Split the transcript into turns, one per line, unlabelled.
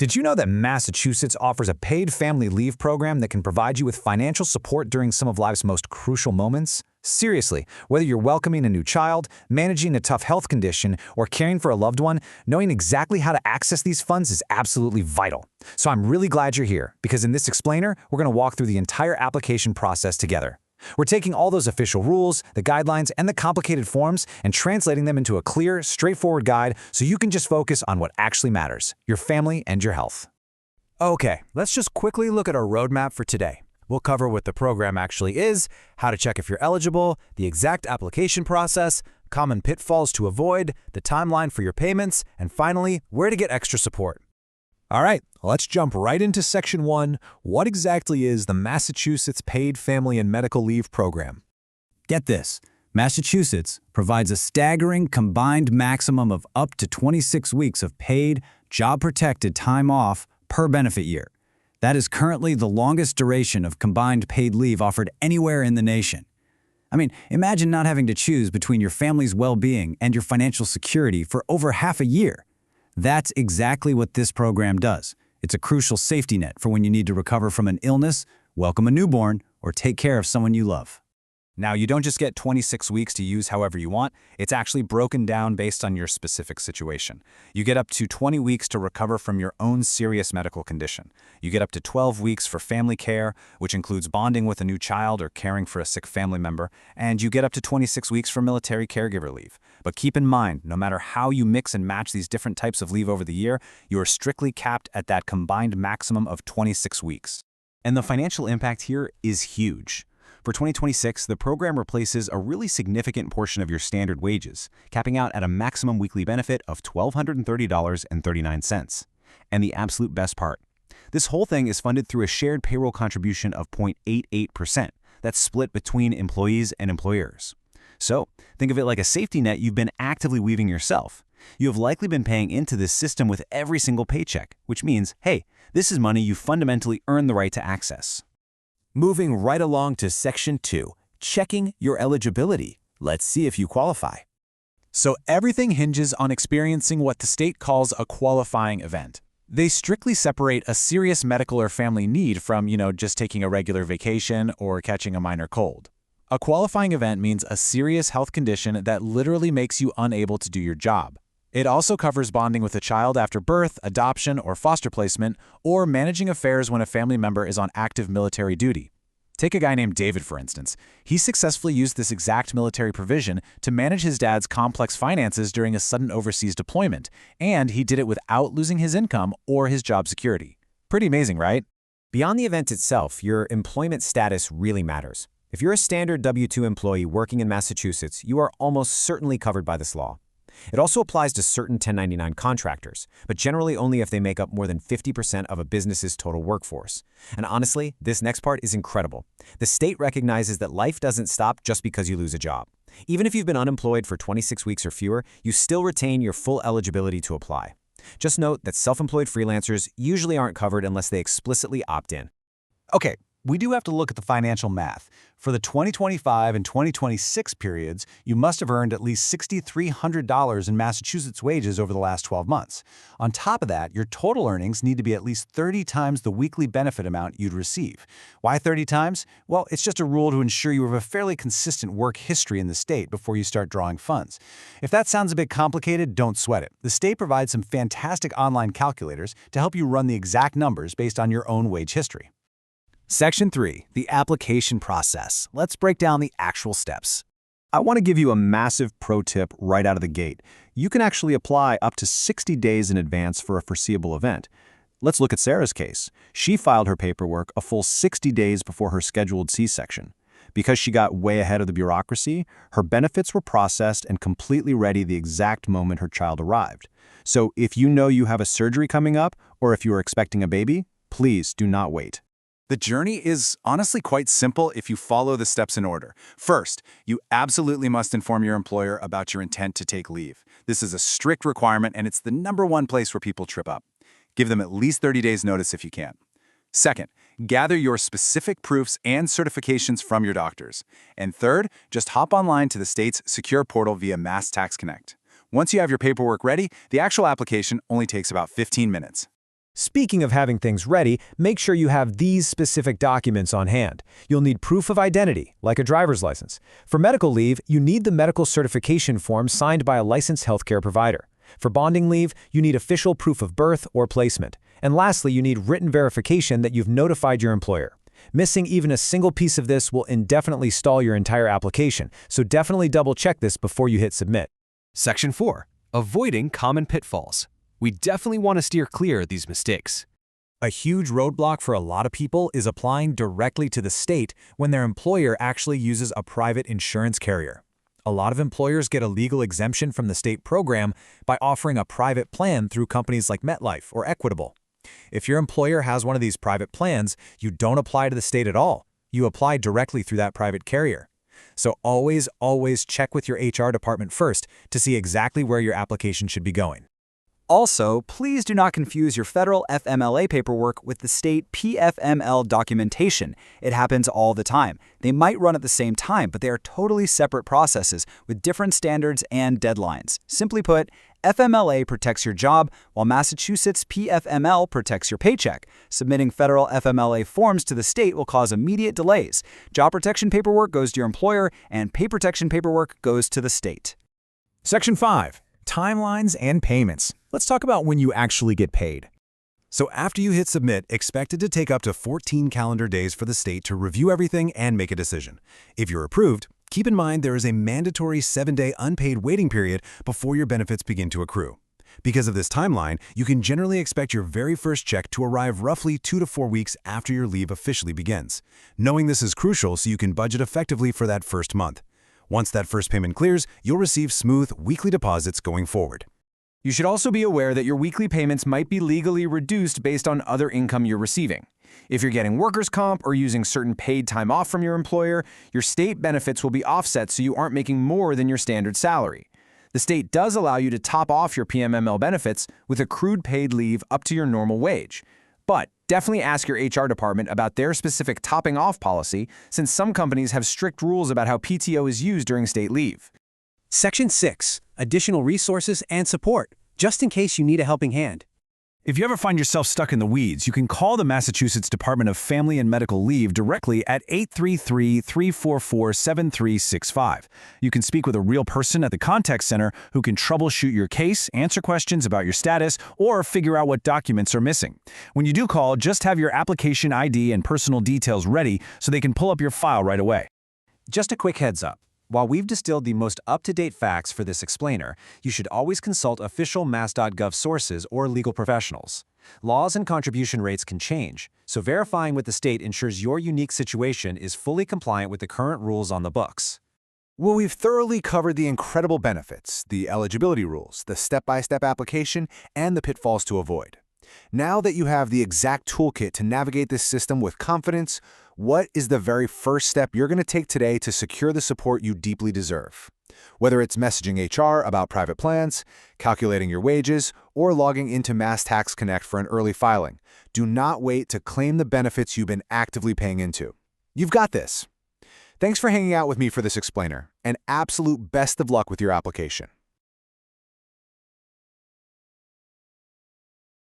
Did you know that Massachusetts offers a paid family leave program that can provide you with financial support during some of life's most crucial moments? Seriously, whether you're welcoming a new child, managing a tough health condition, or caring for a loved one, knowing exactly how to access these funds is absolutely vital. So I'm really glad you're here, because in this explainer, we're going to walk through the entire application process together. We're taking all those official rules, the guidelines, and the complicated forms and translating them into a clear, straightforward guide so you can just focus on what actually matters, your family and your health. Okay, let's just quickly look at our roadmap for today. We'll cover what the program actually is, how to check if you're eligible, the exact application process, common pitfalls to avoid, the timeline for your payments, and finally, where to get extra support. All right, let's jump right into Section 1. What exactly is the Massachusetts Paid Family and Medical Leave Program? Get this. Massachusetts provides a staggering combined maximum of up to 26 weeks of paid, job-protected time off per benefit year. That is currently the longest duration of combined paid leave offered anywhere in the nation. I mean, imagine not having to choose between your family's well-being and your financial security for over half a year. That's exactly what this program does. It's a crucial safety net for when you need to recover from an illness, welcome a newborn, or take care of someone you love. Now, you don't just get 26 weeks to use however you want. It's actually broken down based on your specific situation. You get up to 20 weeks to recover from your own serious medical condition. You get up to 12 weeks for family care, which includes bonding with a new child or caring for a sick family member, and you get up to 26 weeks for military caregiver leave. But keep in mind, no matter how you mix and match these different types of leave over the year, you are strictly capped at that combined maximum of 26 weeks.
And the financial impact here is huge. For 2026, the program replaces a really significant portion of your standard wages, capping out at a maximum weekly benefit of $1,230.39. And the absolute best part, this whole thing is funded through a shared payroll contribution of 0.88%. That's split between employees and employers. So, think of it like a safety net you've been actively weaving yourself. You have likely been paying into this system with every single paycheck, which means, hey, this is money you fundamentally earned the right to access.
Moving right along to Section 2, checking your eligibility. Let's see if you qualify.
So everything hinges on experiencing what the state calls a qualifying event. They strictly separate a serious medical or family need from, just taking a regular vacation or catching a minor cold. A qualifying event means a serious health condition that literally makes you unable to do your job. It also covers bonding with a child after birth, adoption, or foster placement, or managing affairs when a family member is on active military duty. Take a guy named David, for instance. He successfully used this exact military provision to manage his dad's complex finances during a sudden overseas deployment, and he did it without losing his income or his job security. Pretty amazing, right?
Beyond the event itself, your employment status really matters. If you're a standard W-2 employee working in Massachusetts, you are almost certainly covered by this law. It also applies to certain 1099 contractors, but generally only if they make up more than 50% of a business's total workforce. And honestly, this next part is incredible. The state recognizes that life doesn't stop just because you lose a job. Even if you've been unemployed for 26 weeks or fewer, you still retain your full eligibility to apply. Just note that self-employed freelancers usually aren't covered unless they explicitly opt in.
Okay, we do have to look at the financial math. For the 2025 and 2026 periods, you must have earned at least $6,300 in Massachusetts wages over the last 12 months. On top of that, your total earnings need to be at least 30 times the weekly benefit amount you'd receive. Why 30 times? Well, it's just a rule to ensure you have a fairly consistent work history in the state before you start drawing funds. If that sounds a bit complicated, don't sweat it. The state provides some fantastic online calculators to help you run the exact numbers based on your own wage history. Section 3, the application process. Let's break down the actual steps.
I want to give you a massive pro tip right out of the gate. You can actually apply up to 60 days in advance for a foreseeable event. Let's look at Sarah's case. She filed her paperwork a full 60 days before her scheduled C-section. Because she got way ahead of the bureaucracy, her benefits were processed and completely ready the exact moment her child arrived. So if you know you have a surgery coming up or if you are expecting a baby, please do not wait.
The journey is honestly quite simple if you follow the steps in order. First, you absolutely must inform your employer about your intent to take leave. This is a strict requirement, and it's the #1 place where people trip up. Give them at least 30 days notice if you can. Second, gather your specific proofs and certifications from your doctors. And third, just hop online to the state's secure portal via Mass Tax Connect. Once you have your paperwork ready, the actual application only takes about 15 minutes.
Speaking of having things ready, make sure you have these specific documents on hand. You'll need proof of identity, like a driver's license. For medical leave, you need the medical certification form signed by a licensed healthcare provider. For bonding leave, you need official proof of birth or placement. And lastly, you need written verification that you've notified your employer. Missing even a single piece of this will indefinitely stall your entire application, so definitely double-check this before you hit submit.
Section 4. Avoiding common pitfalls. We definitely want to steer clear of these mistakes.
A huge roadblock for a lot of people is applying directly to the state when their employer actually uses a private insurance carrier. A lot of employers get a legal exemption from the state program by offering a private plan through companies like MetLife or Equitable. If your employer has one of these private plans, you don't apply to the state at all. You apply directly through that private carrier. So always check with your HR department first to see exactly where your application should be going.
Also, please do not confuse your federal FMLA paperwork with the state PFML documentation. It happens all the time. They might run at the same time, but they are totally separate processes with different standards and deadlines. Simply put, FMLA protects your job, while Massachusetts PFML protects your paycheck. Submitting federal FMLA forms to the state will cause immediate delays. Job protection paperwork goes to your employer, and pay protection paperwork goes to the state.
Section 5. Timelines and payments. Let's talk about when you actually get paid.
So after you hit submit, expect it to take up to 14 calendar days for the state to review everything and make a decision. If you're approved, keep in mind there is a mandatory 7-day unpaid waiting period before your benefits begin to accrue. Because of this timeline, you can generally expect your very first check to arrive roughly 2 to 4 weeks after your leave officially begins. Knowing this is crucial so you can budget effectively for that first month. Once that first payment clears, you'll receive smooth weekly deposits going forward.
You should also be aware that your weekly payments might be legally reduced based on other income you're receiving. If you're getting workers' comp or using certain paid time off from your employer, your state benefits will be offset so you aren't making more than your standard salary. The state does allow you to top off your PFML benefits with accrued paid leave up to your normal wage. But definitely ask your HR department about their specific topping off policy, since some companies have strict rules about how PTO is used during state leave.
Section 6. Additional resources and support, just in case you need a helping hand.
If you ever find yourself stuck in the weeds, you can call the Massachusetts Department of Family and Medical Leave directly at 833-344-7365. You can speak with a real person at the contact center who can troubleshoot your case, answer questions about your status, or figure out what documents are missing. When you do call, just have your application ID and personal details ready so they can pull up your file right away.
Just a quick heads up. While we've distilled the most up-to-date facts for this explainer, you should always consult official mass.gov sources or legal professionals. Laws and contribution rates can change, so verifying with the state ensures your unique situation is fully compliant with the current rules on the books.
Well, we've thoroughly covered the incredible benefits, the eligibility rules, the step-by-step application, and the pitfalls to avoid. Now that you have the exact toolkit to navigate this system with confidence, what is the very first step you're going to take today to secure the support you deeply deserve? Whether it's messaging HR about private plans, calculating your wages, or logging into Mass Tax Connect for an early filing, do not wait to claim the benefits you've been actively paying into. You've got this. Thanks for hanging out with me for this explainer, and absolute best of luck with your application.